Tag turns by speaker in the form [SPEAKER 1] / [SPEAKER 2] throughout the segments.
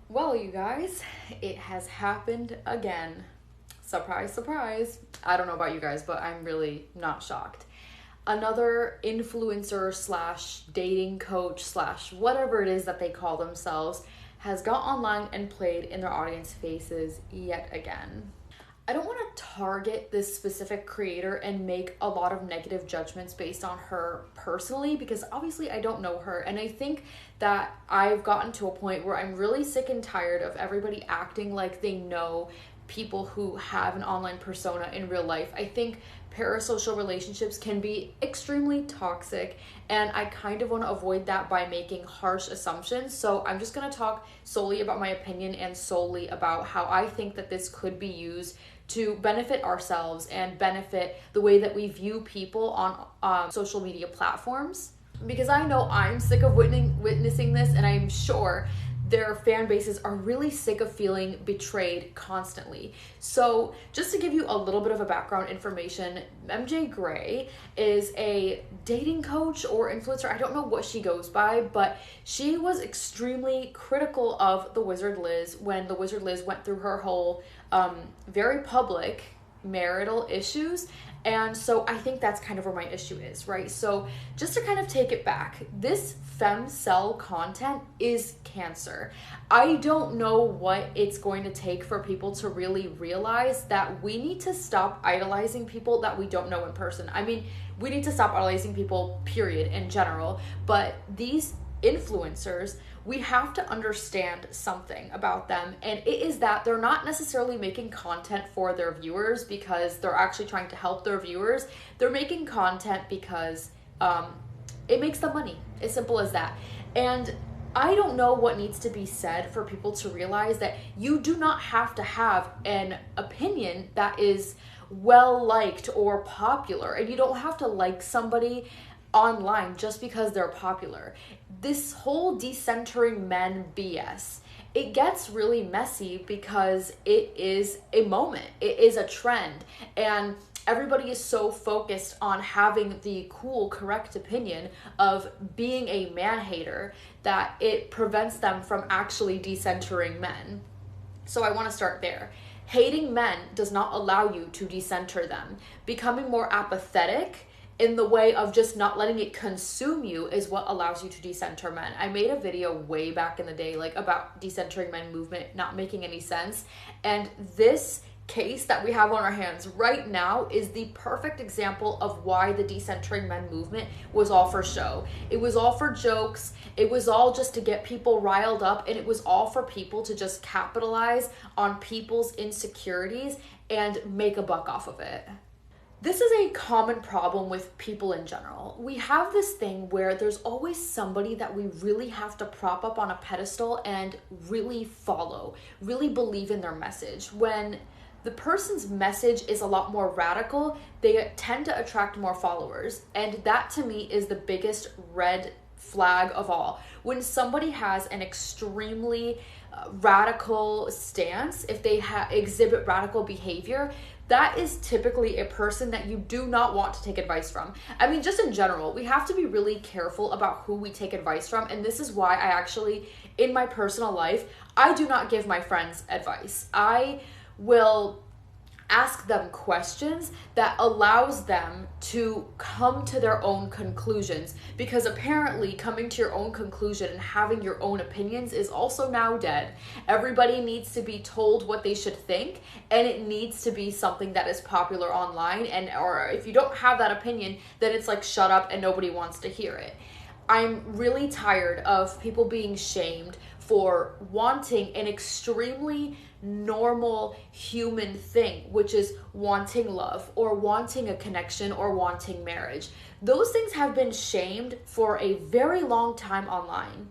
[SPEAKER 1] Well, you guys, it has happened again. Surprise, surprise. I don't know about you guys, but I'm really not shocked. Another influencer slash dating coach slash whatever it is that they call themselves has got online and played in their audience faces yet again. I don't want to target this specific creator and make a lot of negative judgments based on her personally because obviously I don't know her. And I think that I've gotten to a point where I'm really sick and tired of everybody acting like they know people who have an online persona in real life. I think parasocial relationships can be extremely toxic, and I kind of want to avoid that by making harsh assumptions. So I'm just going to talk solely about my opinion and solely about how I think that this could be used to benefit ourselves and benefit the way that we view people on social media platforms. Because I know I'm sick of witnessing this, and I'm sure their fan bases are really sick of feeling betrayed constantly. So just to give you a little bit of a background information, MJ Gray is a dating coach or influencer. I don't know what she goes by, but she was extremely critical of the Wizard Liz when the Wizard Liz went through her whole very public marital issues. And so I think that's kind of where my issue is, right? So just to kind of take it back, this femcel content is cancer. I don't know what it's going to take for people to really realize that we need to stop idolizing people that we don't know in person. I mean, we need to stop idolizing people, period, in general. But these influencers, we have to understand something about them, and it is that they're not necessarily making content for their viewers because they're actually trying to help their viewers. They're making content because it makes them money. As simple as that. And I don't know what needs to be said for people to realize that you do not have to have an opinion that is well liked or popular, and you don't have to like somebody online just because they're popular. This whole decentering men BS, it gets really messy because it is a moment, it is a trend, and everybody is so focused on having the cool, correct opinion of being a man hater that it prevents them from actually decentering men. So I want to start there. Hating men does not allow you to decenter them. Becoming more apathetic in the way of just not letting it consume you is what allows you to decenter men. I made a video way back in the day about decentering men movement not making any sense, and this case that we have on our hands right now is the perfect example of why the decentering men movement was all for show. It was all for jokes, it was all just to get people riled up, and it was all for people to just capitalize on people's insecurities and make a buck off of it. This is a common problem with people in general. We have this thing where there's always somebody that we really have to prop up on a pedestal and really follow, really believe in their message. When the person's message is a lot more radical, they tend to attract more followers. And that to me is the biggest red flag of all. When somebody has an extremely radical stance, if they exhibit radical behavior, that is typically a person that you do not want to take advice from. I mean, just in general, we have to be really careful about who we take advice from. And this is why I actually, in my personal life, I do not give my friends advice. I will ask them questions that allows them to come to their own conclusions, because apparently coming to your own conclusion and having your own opinions is also now dead. Everybody needs to be told what they should think, and it needs to be something that is popular online, and or if you don't have that opinion, then it's like shut up and nobody wants to hear it. I'm really tired of people being shamed for wanting an extremely normal human thing, which is wanting love or wanting a connection or wanting marriage. Those things have been shamed for a very long time online.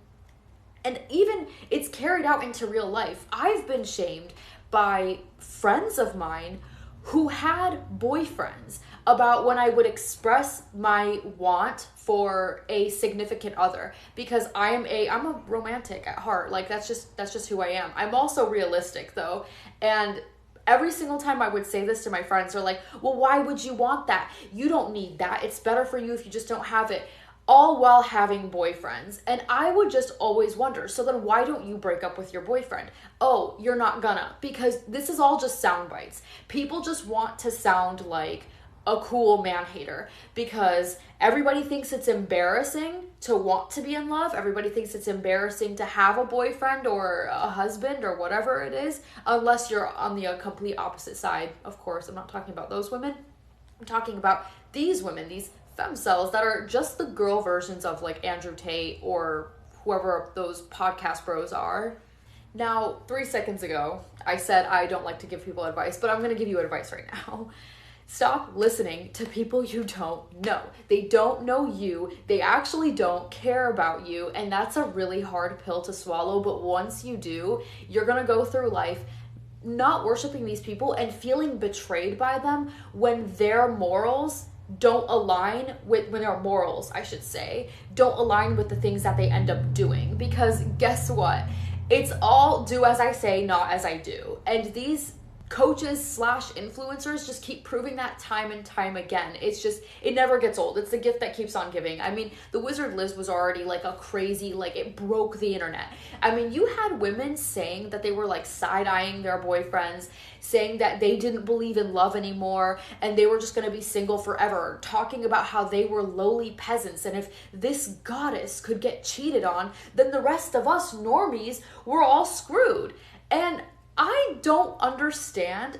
[SPEAKER 1] And even it's carried out into real life. I've been shamed by friends of mine who had boyfriends about when I would express my want for a significant other, because I'm a romantic at heart. Like that's just who I am. I'm also realistic though, and every single time I would say this to my friends, they're like, well, why would you want that? You don't need that. It's better for you if you just don't have it. all while having boyfriends. And I would just always wonder, so then why don't you break up with your boyfriend? Oh, you're not gonna, because this is all just sound bites. People just want to sound like a cool man hater because everybody thinks it's embarrassing to want to be in love. Everybody thinks it's embarrassing to have a boyfriend or a husband or whatever it is, unless you're on the complete opposite side. Of course, I'm not talking about those women. I'm talking about these women, these femcels that are just the girl versions of like Andrew Tate or whoever those podcast bros are. Now, 3 seconds ago, I said I don't like to give people advice, but I'm going to give you advice right now. Stop listening to people you don't know. They don't know you. They actually don't care about you. And that's a really hard pill to swallow. But once you do, you're going to go through life not worshiping these people and feeling betrayed by them when their morals don't align with, when their morals, I should say, don't align with the things that they end up doing. Because guess what? It's all do as I say, not as I do. And these coaches slash influencers just keep proving that time and time again. It's just, it never gets old. It's the gift that keeps on giving. I mean, the Wizard Liz was already like a crazy, like it broke the internet. I mean, you had women saying that they were like side-eyeing their boyfriends, saying that they didn't believe in love anymore and they were just going to be single forever, talking about how they were lowly peasants. And if this goddess could get cheated on, then the rest of us normies were all screwed. And I don't understand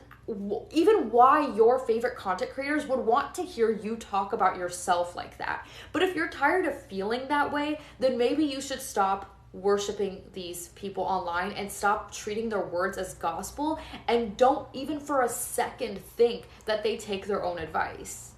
[SPEAKER 1] even why your favorite content creators would want to hear you talk about yourself like that. But if you're tired of feeling that way, then maybe you should stop worshiping these people online and stop treating their words as gospel, and don't even for a second think that they take their own advice.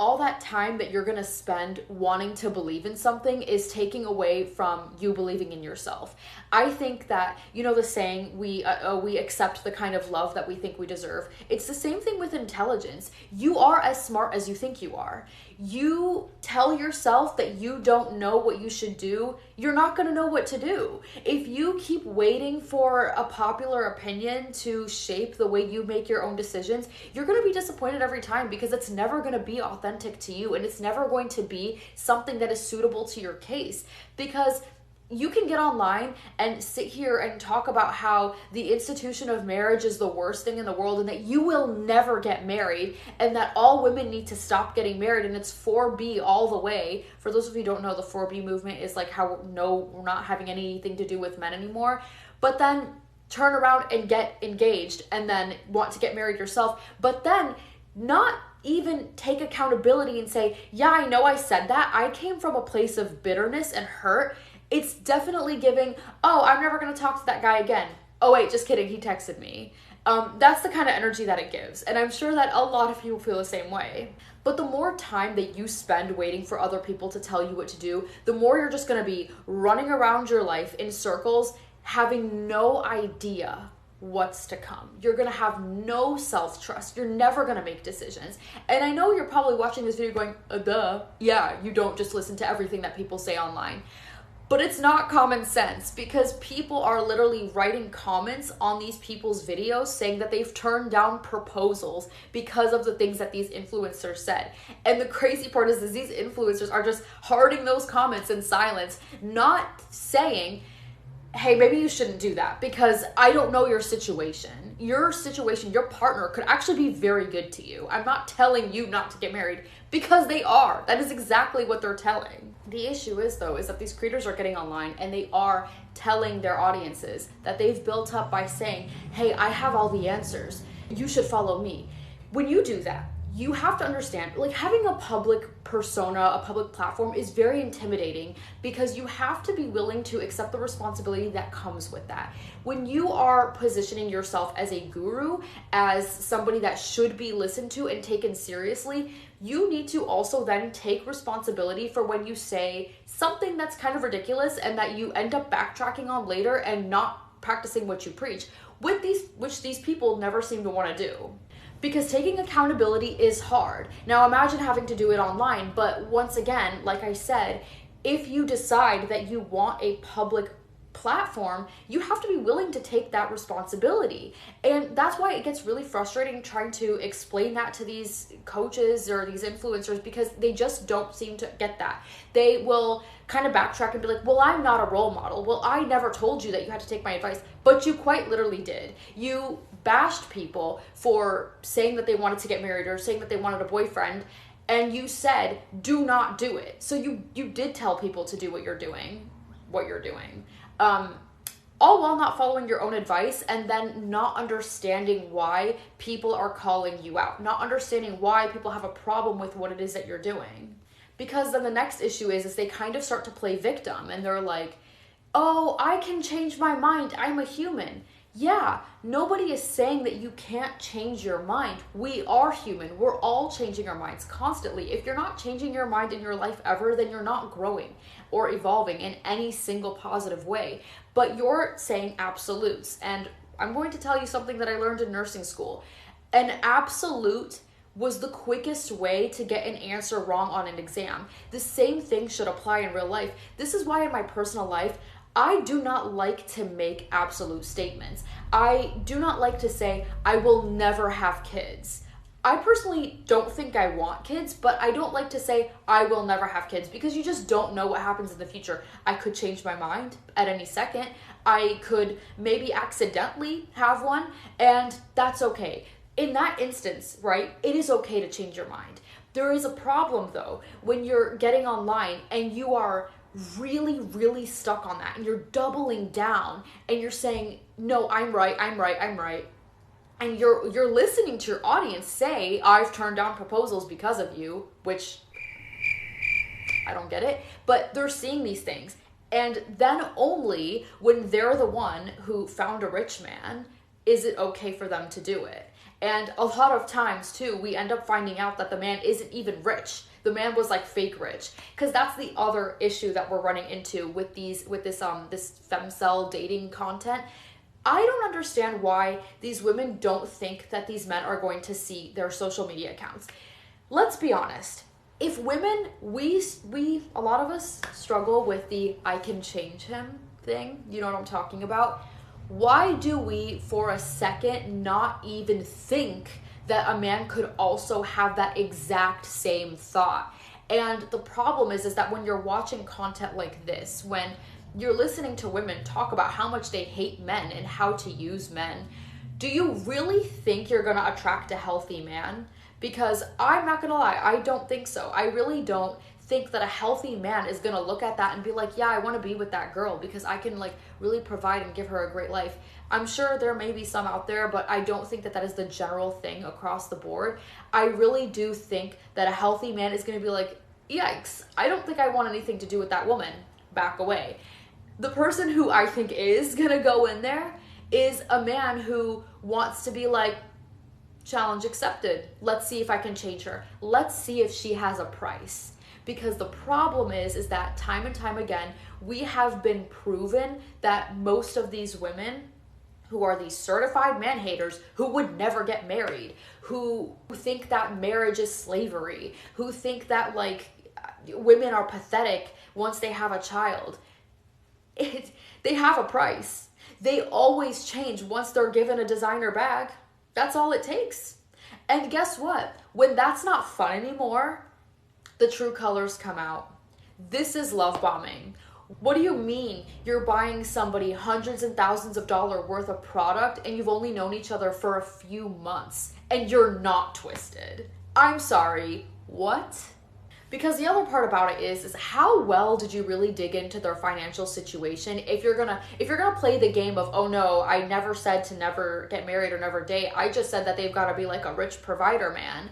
[SPEAKER 1] All that time that you're going to spend wanting to believe in something is taking away from you believing in yourself. I think that, you know, the saying, we accept the kind of love that we think we deserve. It's the same thing with intelligence. You are as smart as you think you are. You tell yourself that you don't know what you should do, you're not going to know what to do. If you keep waiting for a popular opinion to shape the way you make your own decisions, you're going to be disappointed every time because it's never going to be authentic to you and it's never going to be something that is suitable to your case. Because you can get online and sit here and talk about how the institution of marriage is the worst thing in the world and that you will never get married and that all women need to stop getting married and it's 4B all the way. For those of you who don't know, the 4B movement is like how we're not having anything to do with men anymore. But then turn around and get engaged and then want to get married yourself. But then not even take accountability and say, yeah, I know I said that. I came from a place of bitterness and hurt. It's definitely giving, oh, I'm never going to talk to that guy again. Oh, wait, just kidding. He texted me. That's the kind of energy that it gives. And I'm sure that a lot of people feel the same way. But the more time that you spend waiting for other people to tell you what to do, the more you're just going to be running around your life in circles, having no idea what's to come. You're going to have no self-trust. You're never going to make decisions. And I know you're probably watching this video going, duh. Yeah, you don't just listen to everything that people say online. But it's not common sense because people are literally writing comments on these people's videos saying that they've turned down proposals because of the things that these influencers said. And the crazy part is these influencers are just hearting those comments in silence, not saying, hey, maybe you shouldn't do that because I don't know your situation. Your situation, your partner could actually be very good to you. I'm not telling you not to get married because they are. That is exactly what they're telling. The issue is, though, is that these creators are getting online and they are telling their audiences that they've built up by saying, hey, I have all the answers. You should follow me. When you do that, you have to understand, like having a public persona, a public platform is very intimidating because you have to be willing to accept the responsibility that comes with that. When you are positioning yourself as a guru, as somebody that should be listened to and taken seriously, you need to also then take responsibility for when you say something that's kind of ridiculous and that you end up backtracking on later and not practicing what you preach, which these people never seem to want to do. Because taking accountability is hard. Now imagine having to do it online, but once again, like I said, if you decide that you want a public platform, you have to be willing to take that responsibility. And that's why it gets really frustrating trying to explain that to these coaches or these influencers, because they just don't seem to get that. They will kind of backtrack and be like, well, I'm not a role model. Well, I never told you that you had to take my advice, but you quite literally did. You bashed people for saying that they wanted to get married or saying that they wanted a boyfriend, and you said, do not do it. So you did tell people to do what you're doing. All while not following your own advice, and then not understanding why people are calling you out, not understanding why people have a problem with what it is that you're doing. Because then the next issue is they kind of start to play victim, and they're like, oh, I can change my mind, I'm a human. Yeah, nobody is saying that you can't change your mind. We are human. We're all changing our minds constantly. If you're not changing your mind in your life ever, then you're not growing or evolving in any single positive way. But you're saying absolutes. And I'm going to tell you something that I learned in nursing school. An absolute was the quickest way to get an answer wrong on an exam. The same thing should apply in real life. This is why in my personal life, I do not like to make absolute statements. I do not like to say, I will never have kids. I personally don't think I want kids, but I don't like to say, I will never have kids, because you just don't know what happens in the future. I could change my mind at any second. I could maybe accidentally have one, and that's okay. In that instance, right, it is okay to change your mind. There is a problem, though, when you're getting online and you are really, really stuck on that, and you're doubling down, and you're saying, no, I'm right, and you're listening to your audience say, I've turned down proposals because of you, which I don't get it, but they're seeing these things, and then only when they're the one who found a rich man is it okay for them to do it. And a lot of times too, we end up finding out that the man isn't even rich. The man was like fake rich, because that's the other issue that we're running into with this femcel dating content. I don't understand why these women don't think that these men are going to see their social media accounts. Let's be honest. If women, a lot of us struggle with the I can change him thing. You know what I'm talking about? Why do we, for a second, not even think that a man could also have that exact same thought? And the problem is that when you're watching content like this, when you're listening to women talk about how much they hate men and how to use men, do you really think you're gonna attract a healthy man? Because I'm not gonna lie, I don't think so. I really don't think that a healthy man is gonna look at that and be like, yeah, I wanna be with that girl because I can like really provide and give her a great life. I'm sure there may be some out there, but I don't think that that is the general thing across the board. I really do think that a healthy man is gonna be like, yikes, I don't think I want anything to do with that woman, back away. The person who I think is gonna go in there is a man who wants to be like, challenge accepted. Let's see if I can change her. Let's see if she has a price. Because the problem is that time and time again, we have been proven that most of these women who are these certified man haters, who would never get married, who think that marriage is slavery, who think that like women are pathetic once they have a child, they have a price. They always change once they're given a designer bag. That's all it takes. And guess what? When that's not fun anymore, the true colors come out. This is love bombing. What do you mean you're buying somebody hundreds and thousands of dollars worth of product and you've only known each other for a few months and you're not twisted? I'm sorry, what? Because the other part about it is how well did you really dig into their financial situation? If you're gonna play the game of, oh no, I never said to never get married or never date, I just said that they've got to be like a rich provider man.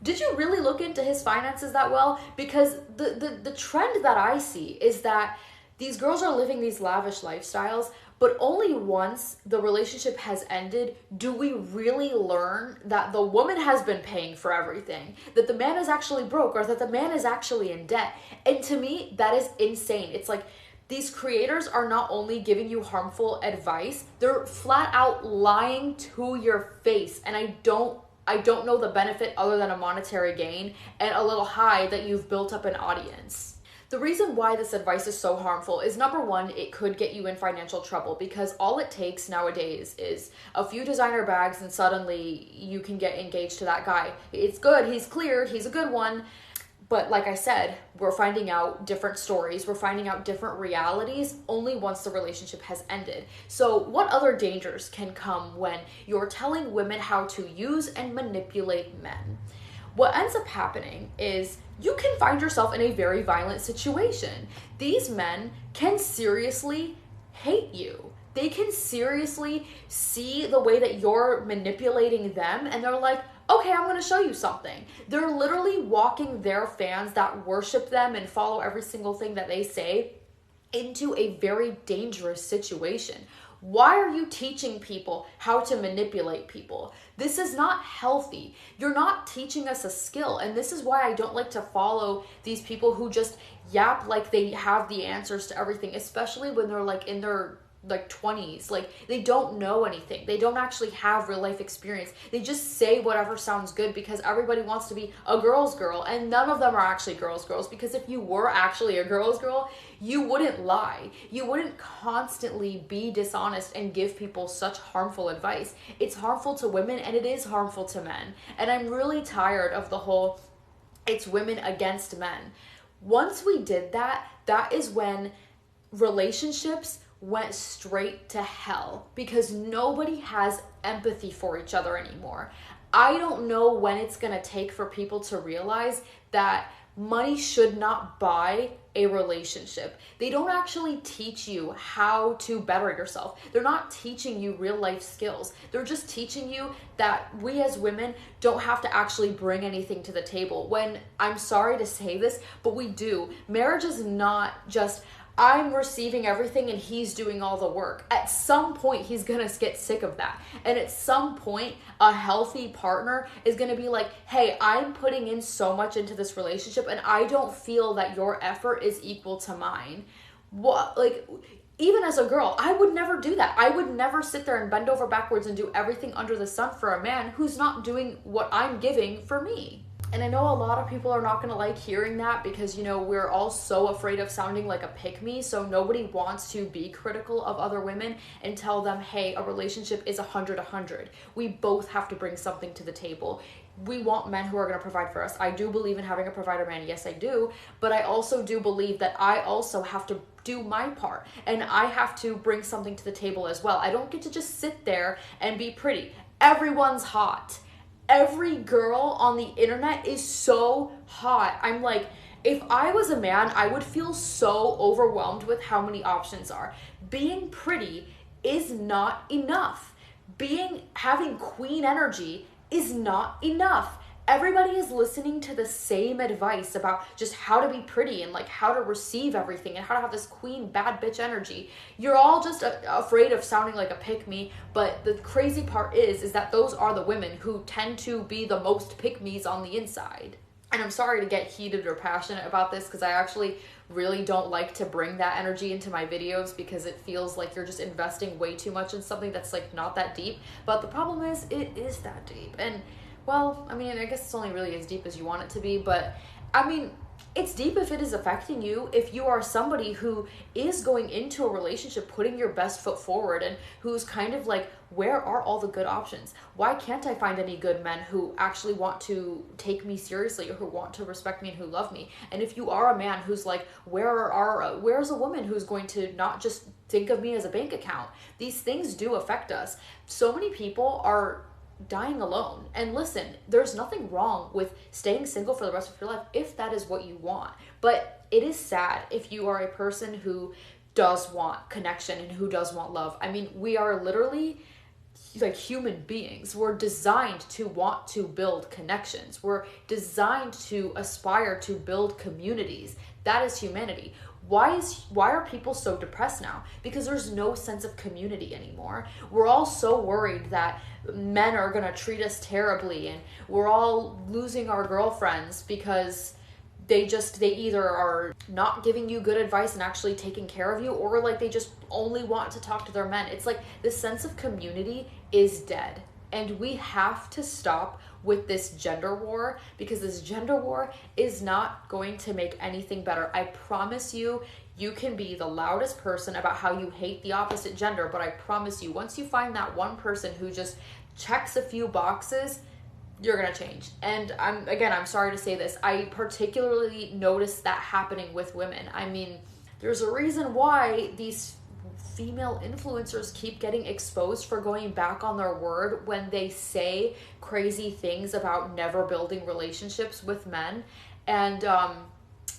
[SPEAKER 1] Did you really look into his finances that well? Because the trend that I see is that these girls are living these lavish lifestyles, but only once the relationship has ended do we really learn that the woman has been paying for everything, that the man is actually broke, or that the man is actually in debt. And to me, that is insane. It's like these creators are not only giving you harmful advice, they're flat out lying to your face. And I don't know the benefit other than a monetary gain and a little high that you've built up an audience. The reason why this advice is so harmful is, number one, it could get you in financial trouble, because all it takes nowadays is a few designer bags and suddenly you can get engaged to that guy. It's good, he's clear, he's a good one. But like I said, we're finding out different stories, we're finding out different realities only once the relationship has ended. So what other dangers can come when you're telling women how to use and manipulate men? What ends up happening is you can find yourself in a very violent situation. These men can seriously hate you. They can seriously see the way that you're manipulating them, and they're like, okay, I'm going to show you something. They're literally walking their fans that worship them and follow every single thing that they say into a very dangerous situation. Why are you teaching people how to manipulate people? This is not healthy. You're not teaching us a skill. And this is why I don't like to follow these people who just yap like they have the answers to everything, especially when they're like in their 20s. Like, they don't know anything. They don't actually have real life experience. They just say whatever sounds good because everybody wants to be a girl's girl, and none of them are actually girls, because if you were actually a girl's girl, you wouldn't lie. You wouldn't constantly be dishonest and give people such harmful advice. It's harmful to women and it is harmful to men. And I'm really tired of the whole it's women against men. Once we did that, that is when relationships went straight to hell, because nobody has empathy for each other anymore. I don't know when it's going to take for people to realize that money should not buy a relationship. They don't actually teach you how to better yourself. They're not teaching you real life skills. They're just teaching you that we as women don't have to actually bring anything to the table. When, I'm sorry to say this, but we do. Marriage is not just I'm receiving everything and he's doing all the work. At some point, he's gonna get sick of that. And at some point, a healthy partner is gonna be like, hey, I'm putting in so much into this relationship and I don't feel that your effort is equal to mine. What, like, even as a girl, I would never do that. I would never sit there and bend over backwards and do everything under the sun for a man who's not doing what I'm giving for me. And I know a lot of people are not going to like hearing that because, you know, we're all so afraid of sounding like a pick-me, so nobody wants to be critical of other women and tell them, hey, a relationship is 100-100. We both have to bring something to the table. We want men who are going to provide for us. I do believe in having a provider man. Yes, I do. But I also do believe that I also have to do my part and I have to bring something to the table as well. I don't get to just sit there and be pretty. Everyone's hot. Every girl on the internet is so hot. I'm like, if I was a man, I would feel so overwhelmed with how many options are. Being pretty is not enough. Having queen energy is not enough. Everybody is listening to the same advice about just how to be pretty and like how to receive everything and how to have this queen bad bitch energy. You're all just afraid of sounding like a pick-me, but the crazy part is that those are the women who tend to be the most pick-me's on the inside. And I'm sorry to get heated or passionate about this because I actually really don't like to bring that energy into my videos because it feels like you're just investing way too much in something that's like not that deep. But the problem is, it is that deep. And well, I mean, I guess it's only really as deep as you want it to be, but I mean, it's deep if it is affecting you. If you are somebody who is going into a relationship putting your best foot forward and who's kind of like, where are all the good options? Why can't I find any good men who actually want to take me seriously or who want to respect me and who love me? And if you are a man who's like, where's a woman who's going to not just think of me as a bank account? These things do affect us. So many people are dying alone. And listen, there's nothing wrong with staying single for the rest of your life if that is what you want. But it is sad if you are a person who does want connection and who does want love. I mean, we are literally like human beings. We're designed to want to build connections. We're designed to aspire to build communities. That is humanity. Why are people so depressed now? Because there's no sense of community anymore. We're all so worried that men are gonna treat us terribly and we're all losing our girlfriends because they either are not giving you good advice and actually taking care of you, or like they just only want to talk to their men. It's like the sense of community is dead. And we have to stop with this gender war, because this gender war is not going to make anything better. I promise you, you can be the loudest person about how you hate the opposite gender, but I promise you, once you find that one person who just checks a few boxes, you're gonna change. And I'm sorry to say this, I particularly noticed that happening with women. I mean, there's a reason why these female influencers keep getting exposed for going back on their word when they say crazy things about never building relationships with men. And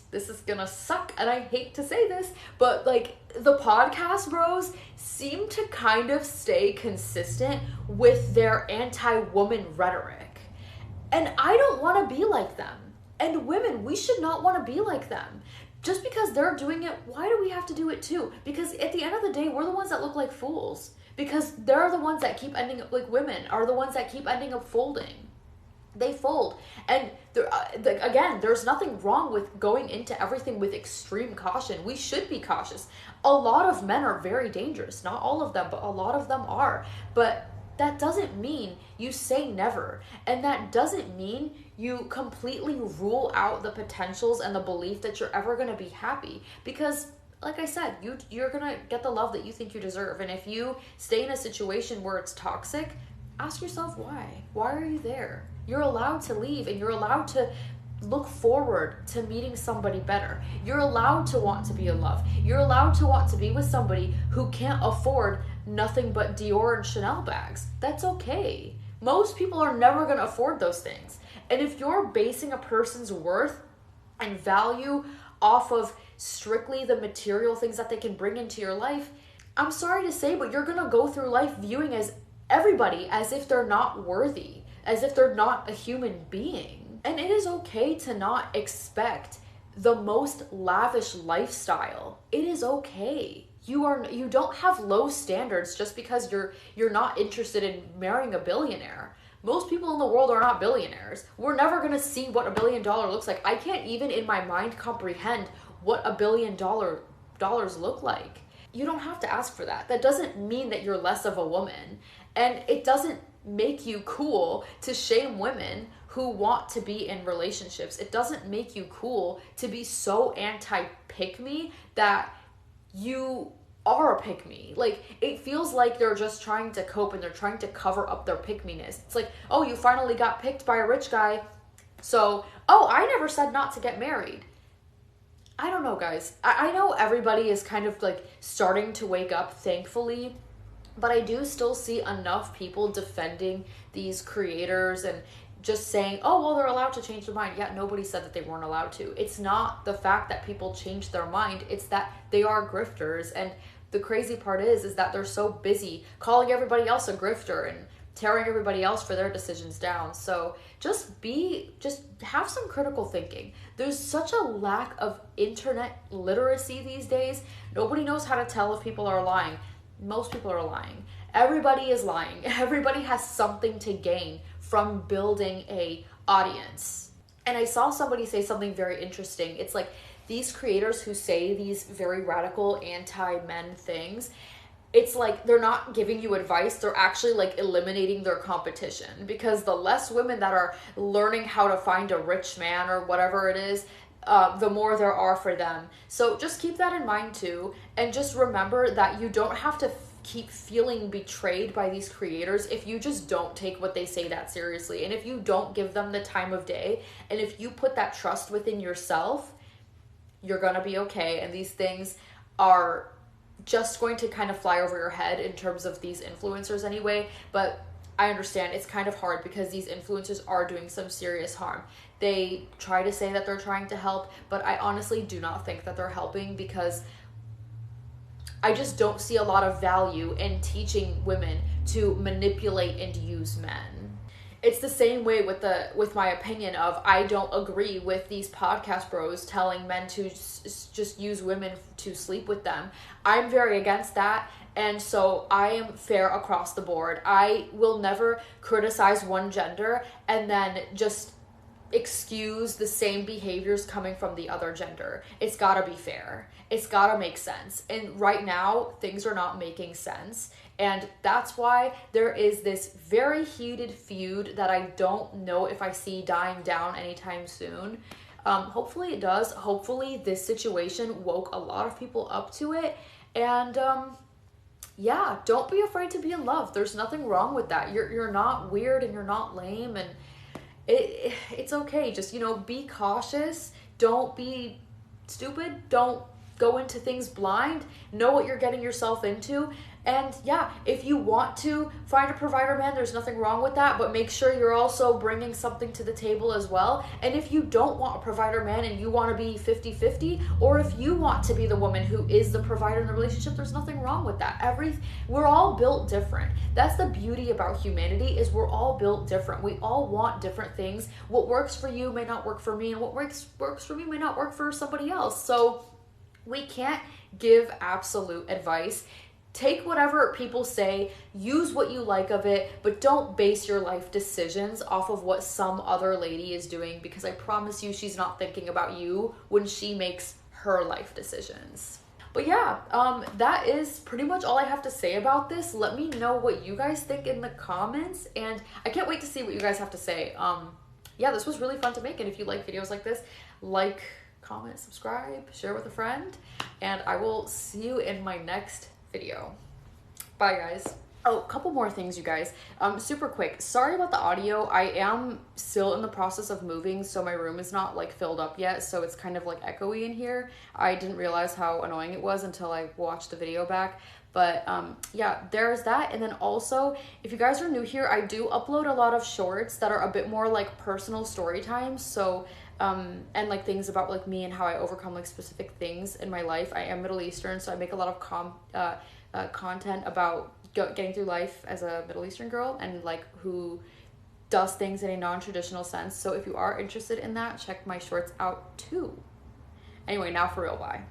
[SPEAKER 1] this is gonna suck, and I hate to say this, but like, the podcast bros seem to kind of stay consistent with their anti-woman rhetoric. And I don't want to be like them. And women, we should not want to be like them. Just because they're doing it, why do we have to do it too? Because at the end of the day, we're the ones that look like fools. Because they're the ones that keep ending up, like, women are the ones that keep ending up folding. They fold. And again, there's nothing wrong with going into everything with extreme caution. We should be cautious. A lot of men are very dangerous. Not all of them, but a lot of them are. But that doesn't mean you say never. And that doesn't mean you completely rule out the potentials and the belief that you're ever going to be happy. Because, like I said, you're going to get the love that you think you deserve. And if you stay in a situation where it's toxic, ask yourself why. Why are you there? You're allowed to leave, and you're allowed to look forward to meeting somebody better. You're allowed to want to be in love. You're allowed to want to be with somebody who can't afford nothing but Dior and Chanel bags. That's okay. Most people are never going to afford those things. And if you're basing a person's worth and value off of strictly the material things that they can bring into your life, I'm sorry to say, but you're going to go through life viewing as everybody as if they're not worthy, as if they're not a human being. And it is okay to not expect the most lavish lifestyle. It is okay. You don't have low standards just because you're not interested in marrying a billionaire. Most people in the world are not billionaires. We're never going to see what $1 billion looks like. I can't even in my mind comprehend what $1 billion look like. You don't have to ask for that. That doesn't mean that you're less of a woman. And it doesn't make you cool to shame women who want to be in relationships. It doesn't make you cool to be so anti-pick-me that you are a pick-me. Like, it feels like they're just trying to cope and they're trying to cover up their pick-me-ness. It's like, oh, you finally got picked by a rich guy, so, oh, I never said not to get married. I don't know, guys. I know everybody is kind of like starting to wake up, thankfully, but I do still see enough people defending these creators and just saying, oh, well, they're allowed to change their mind. Yeah, nobody said that they weren't allowed to. It's not the fact that people change their mind. It's that they are grifters. And the crazy part is that they're so busy calling everybody else a grifter and tearing everybody else for their decisions down. So just have some critical thinking. There's such a lack of internet literacy these days. Nobody knows how to tell if people are lying. Most people are lying. Everybody is lying. Everybody has something to gain from building a audience. And I saw somebody say something very interesting. It's like these creators who say these very radical anti-men things, it's like they're not giving you advice. They're actually like eliminating their competition, because the less women that are learning how to find a rich man or whatever it is, the more there are for them. So just keep that in mind too. And just remember that you don't have to keep feeling betrayed by these creators if you just don't take what they say that seriously. And if you don't give them the time of day, and if you put that trust within yourself, you're gonna be okay. And these things are just going to kind of fly over your head in terms of these influencers anyway. But I understand it's kind of hard because these influencers are doing some serious harm. They try to say that they're trying to help, but I honestly do not think that they're helping, because I just don't see a lot of value in teaching women to manipulate and use men. It's the same way with my opinion of, I don't agree with these podcast bros telling men to just use women to sleep with them. I'm very against that. And so I am fair across the board. I will never criticize one gender and then just excuse the same behaviors coming from the other gender. It's gotta be fair. It's gotta make sense. And right now, things are not making sense. And that's why there is this very heated feud that I don't know if I see dying down anytime soon. Hopefully it does. Hopefully this situation woke a lot of people up to it. And yeah, don't be afraid to be in love. There's nothing wrong with that. You're not weird and you're not lame, and it's okay. Just, you know, be cautious. Don't be stupid. Don't go into things blind. Know what you're getting yourself into. And yeah, if you want to find a provider man, there's nothing wrong with that, but make sure you're also bringing something to the table as well. And if you don't want a provider man and you want to be 50-50, or if you want to be the woman who is the provider in the relationship, there's nothing wrong with that. We're all built different. That's the beauty about humanity, is we're all built different. We all want different things. What works for you may not work for me, and what works for me may not work for somebody else. So we can't give absolute advice. Take whatever people say, use what you like of it, but don't base your life decisions off of what some other lady is doing, because I promise you she's not thinking about you when she makes her life decisions. But yeah, that is pretty much all I have to say about this. Let me know what you guys think in the comments, and I can't wait to see what you guys have to say. Yeah, this was really fun to make, and if you like videos like this, like, comment, subscribe, share with a friend, and I will see you in my next video. Bye, guys. Oh, a couple more things, you guys. Super quick. Sorry about the audio. I am still in the process of moving, so my room is not like filled up yet, so it's kind of like echoey in here. I didn't realize how annoying it was until I watched the video back. But yeah, there's that. And then also, if you guys are new here, I do upload a lot of shorts that are a bit more like personal story times. So and like things about like me and how I overcome like specific things in my life. I am Middle Eastern, so I make a lot of content about getting through life as a Middle Eastern girl, and like who does things in a non-traditional sense. So if you are interested in that, check my shorts out too. Anyway, now for real, bye.